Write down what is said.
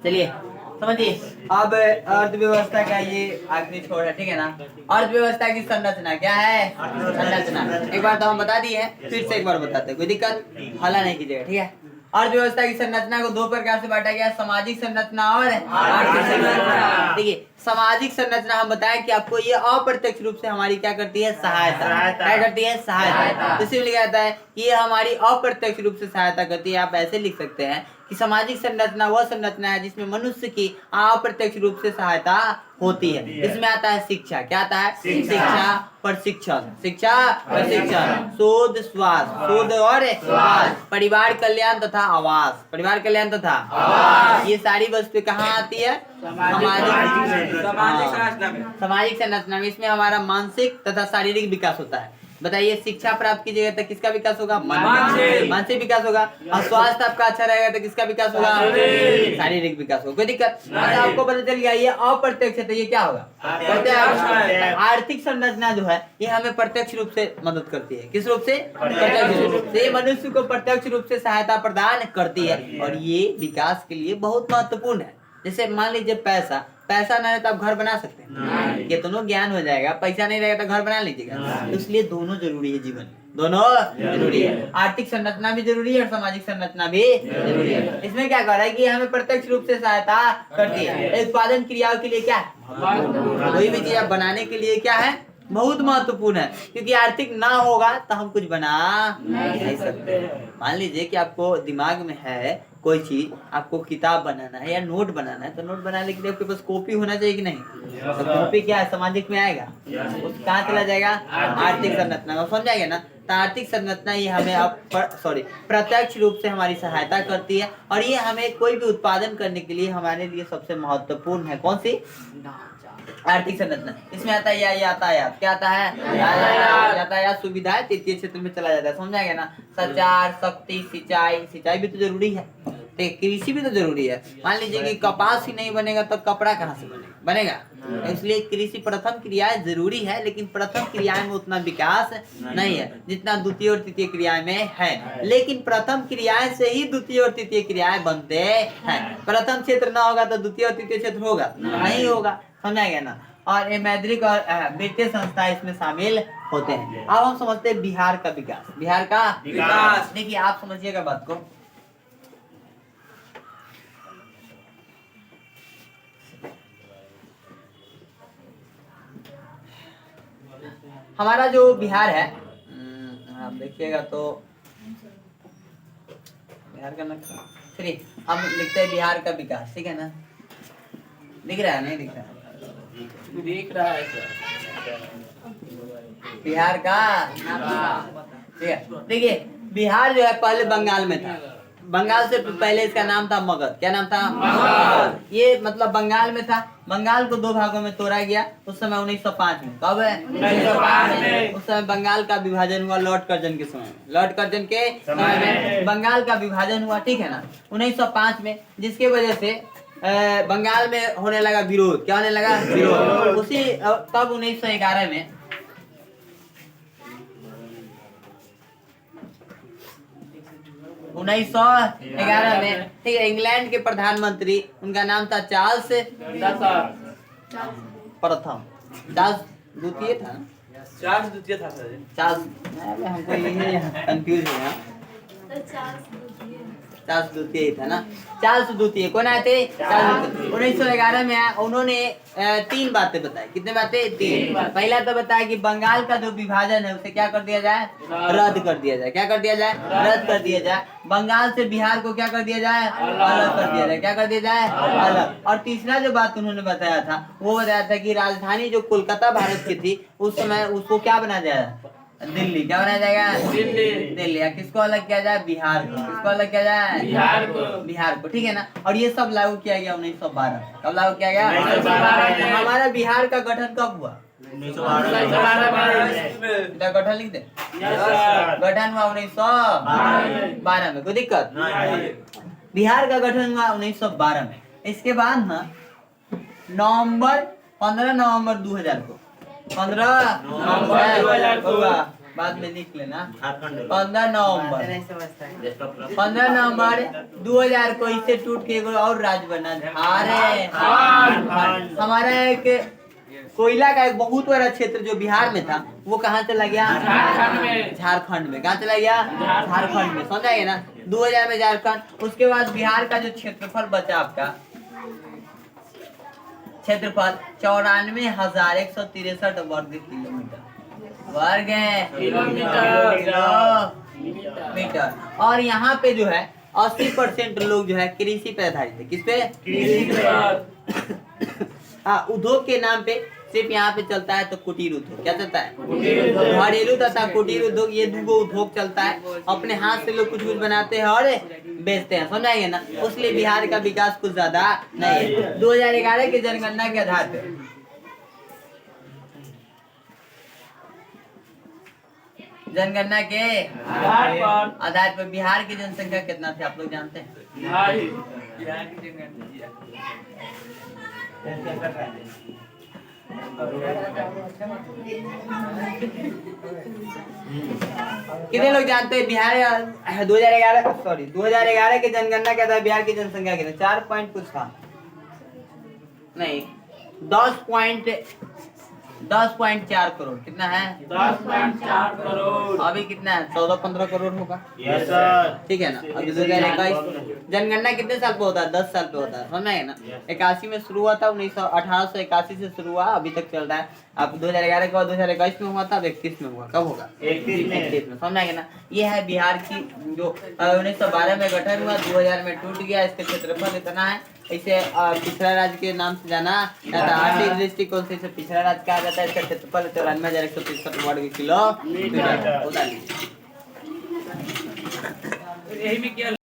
चलिए समझिए, अब अर्थव्यवस्था का ये आखिरी छोर है, ठीक है ना। अर्थव्यवस्था की संरचना क्या है? संरचना एक बार तो हम बता दिए हैं, फिर से एक बार बताते हैं, कोई दिक्कत हल्ला नहीं कीजिएगा, ठीक है। अर्थव्यवस्था की संरचना को दो प्रकार से बांटा गया, सामाजिक संरचना और आर्थिक संरचना। देखिए सामाजिक संरचना हम बताएं कि आपको ये अप्रत्यक्ष रूप से हमारी क्या करती है? सहायता। क्या करती है? सहायता। तो इसीलिए लिखा जाता है कि ये हमारी अप्रत्यक्ष रूप से सहायता करती है। आप ऐसे लिख सकते हैं कि सामाजिक संरचना वह संरचना है जिसमें मनुष्य की अप्रत्यक्ष रूप से सहायता होती है। इसमें आता है शिक्षा। क्या आता है? शिक्षा, प्रशिक्षण, शिक्षा, प्रशिक्षण, शोध, स्वास्थ्य, शोध और स्वास्थ्य, परिवार कल्याण तथा आवास, परिवार कल्याण तथा आवास, ये सारी वस्तुएं कहाँ आती है? सामाजिक संरचना में। इसमें हमारा मानसिक तथा शारीरिक विकास होता है। बताइए शिक्षा प्राप्त कीजिएगा तो किसका विकास होगा? मानसिक विकास होगा। और स्वास्थ्य आपका अच्छा रहेगा तो किसका विकास होगा? शारीरिक विकास होगा। कोई दिक्कत? अच्छा आपको पता चल गया ये अप्रत्यक्ष है तो ये क्या होगा? प्रत्यक्ष। आर्थिक संरचना जो है ये हमें प्रत्यक्ष रूप से मदद करती है। किस रूप से? प्रत्यक्ष रूप से। ये मनुष्य को प्रत्यक्ष रूप से सहायता प्रदान करती है और ये विकास के लिए बहुत महत्वपूर्ण है। जैसे मान लीजिए पैसा ना रहे तो आप घर बना सकते हैं? ये दोनों ज्ञान हो जाएगा। पैसा नहीं रहेगा तो घर बना लीजिएगा। तो इसलिए दोनों जरूरी है जीवन में, दोनों जरूरी है। आर्थिक संरचना भी जरूरी है और सामाजिक संरचना भी जरूरी है। इसमें क्या कर रहा है कि हमें प्रत्यक्ष रूप से सहायता करती है। उत्पादन क्रियाओं के लिए क्या है? कोई भी चीज आप बनाने के लिए क्या है? बहुत महत्वपूर्ण है, क्योंकि आर्थिक ना होगा तो हम कुछ बना नहीं सकते। मान लीजिए कि आपको दिमाग में है कोई चीज, आपको किताब बनाना है या नोट बनाना है, तो नोट बनाने के लिए आपके पास कॉपी होना चाहिए कि नहीं? तो कॉपी क्या है? सामाजिक में आएगा, कहाँ चला जाएगा? आर्थिक संरचना में। समझ आएगा ना? तो आर्थिक संरचना ये हमें प्रत्यक्ष रूप से हमारी सहायता करती है और ये हमें कोई भी उत्पादन करने के लिए हमारे लिए सबसे महत्वपूर्ण है। कौन सी? आर्थिक संरचना। इसमें आता है यातायात। क्या आता है? यातायात सुविधाएं तृतीय क्षेत्र में चला जाता है। समझाएगा ना? संचार, शक्ति, सिंचाई भी तो जरूरी है। कृषि भी तो जरूरी है। मान लीजिए कि कपास ही नहीं बनेगा तो कपड़ा कहाँ से बनेगा? इसलिए कृषि प्रथम क्रियाएं जरूरी है, लेकिन प्रथम क्रियाएं में उतना विकास नहीं है जितना द्वितीय और तृतीय क्रियाएं में है। लेकिन प्रथम क्रियाएं से ही द्वितीय और तृतीय क्रियाएं बनते हैं। प्रथम क्षेत्र ना होगा तो द्वितीय और तृतीय क्षेत्र होगा नहीं होगा। समझाएगा ना? और ये मौद्रिक और वित्तीय संस्था इसमें शामिल होते हैं। अब हम समझते हैं बिहार का विकास। बिहार का विकास देखिए आप समझिएगा बात को। हमारा जो बिहार है, आप देखिएगा तो बिहार का नक्शा, चलिए हम लिखते हैं बिहार का विकास। ठीक है ना? दिख रहा है? नहीं दिख रहा है? दिख रहा है सर। बिहार का ठीक है। देखिए बिहार जो है पहले बंगाल में था। बंगाल से पहले इसका नाम था मगध। क्या नाम था? मगध। ये मतलब बंगाल में था। बंगाल को दो भागों में तोड़ा गया उस समय 1905 में। कब है? 1905 में। उस समय बंगाल का विभाजन हुआ लॉर्ड कर्जन के समय में। लॉर्ड कर्जन के समय में बंगाल का विभाजन हुआ। ठीक है ना? 1905 में, जिसके वजह से बंगाल में होने लगा विरोध। क्या होने लगा? विरोध। उसी तब 1911 में 1911 में, ठीक है, इंग्लैंड के प्रधानमंत्री, उनका नाम था चार्ल्स प्रथम। चार्ल्स द्वितीय था। चार्ल्स द्वितीय था सर। चार्ल्स, हमको ये कंफ्यूज हो गया। चार्ल्स द्वितीय था ना? चार्ल्स द्वितीय कौन आए थे? 1911 में आया। उन्होंने 3 बातें बताई। कितने बातें? 3। पहला तो बताया कि बंगाल का जो विभाजन है उसे क्या कर दिया जाए? रद्द कर दिया जाए। क्या कर दिया जाए? रद्द कर दिया जाए। बंगाल से बिहार को क्या कर दिया जाए? अलग कर दिया जाए। क्या कर दिया जाए? अलग। और तीसरा जो बात उन्होंने बताया था वो बताया था कि राजधानी जो कोलकाता भारत की थी उस समय उसको क्या बनाया जाए? दिल्ली। क्या बनाया जाएगा? दिल्ली। किसको अलग किया जाए? बिहार को। किसको अलग किया जाए? बिहार को। ठीक है ना? और ये सब लागू किया गया 1912। कब लागू किया गया? 1912। हमारा बिहार का गठन कब हुआ? 1912। गठन लिख दे। गठन हुआ 1912 में। कोई दिक्कत? बिहार का गठन हुआ 1912 में। इसके बाद ना 15 नवंबर 2000 को 15 नवंबर बाद में लिख लेना। झारखंड 15 नवंबर 2000 को इससे टूट के एगो और राज्य बना झारखंड। हमारा एक कोयला का एक बहुत बड़ा क्षेत्र जो बिहार में था वो कहाँ चला गया? झारखंड में। कहाँ चला गया? झारखंड में। समझाइए ना, 2000 में झारखंड। उसके बाद बिहार का जो क्षेत्रफल बचा आपका, क्षेत्रफल 94,163 वर्ग किलोमीटर। वर्ग किलोमीटर। और यहाँ पे जो है 80% लोग जो है कृषि पे आधारित है। किस पे? हाँ, उद्योग के नाम पे सिर्फ यहाँ पे चलता है तो कुटीर उद्योग। क्या चलता है? घरेलू तथा कुटीर उद्योग, ये दो उद्योग चलता है। अपने हाथ से लोग कुछ कुछ बनाते हैं और बेचते हैं। समझाएंगे ना, इसलिए बिहार का विकास कुछ ज्यादा नहीं है। 2011 की जनगणना के आधार पे आधार पर बिहार की जनसंख्या कितना थी आप लोग जानते हैं? बिहार की कितने लोग जानते हैं बिहार 2011 की जनगणना के आधार बिहार की जनसंख्या कितनी? 4 पॉइंट कुछ था, नहीं 10.4 करोड़। कितना है? 10.4 करोड़। अभी कितना है? 14-15 करोड़ होगा। Yes sir. ठीक है ना। अभी 2021 जनगणना कितने साल पे होता है? 10 साल पे होता है। समझ ना, 81 में शुरू हुआ था, 1881 से शुरू हुआ, अभी तक चल रहा है। अब 2011 के बाद 2021 में हुआ था, अब 21 में हुआ। कब होगा? 21 में। समझाएंगे ना। ये है बिहार की जो 1912 में गठन हुआ, 2000 में टूट गया। इसका क्षेत्रफल इतना है। इसे पिछड़ा राज्य के नाम से जाना जाता है। आर्थिक दृष्टिकोण से इसे पिछड़ा राज्य कहा जाता है। इसका क्षेत्रफल 94,163 वर्ग किलोमीटर। यही में क्या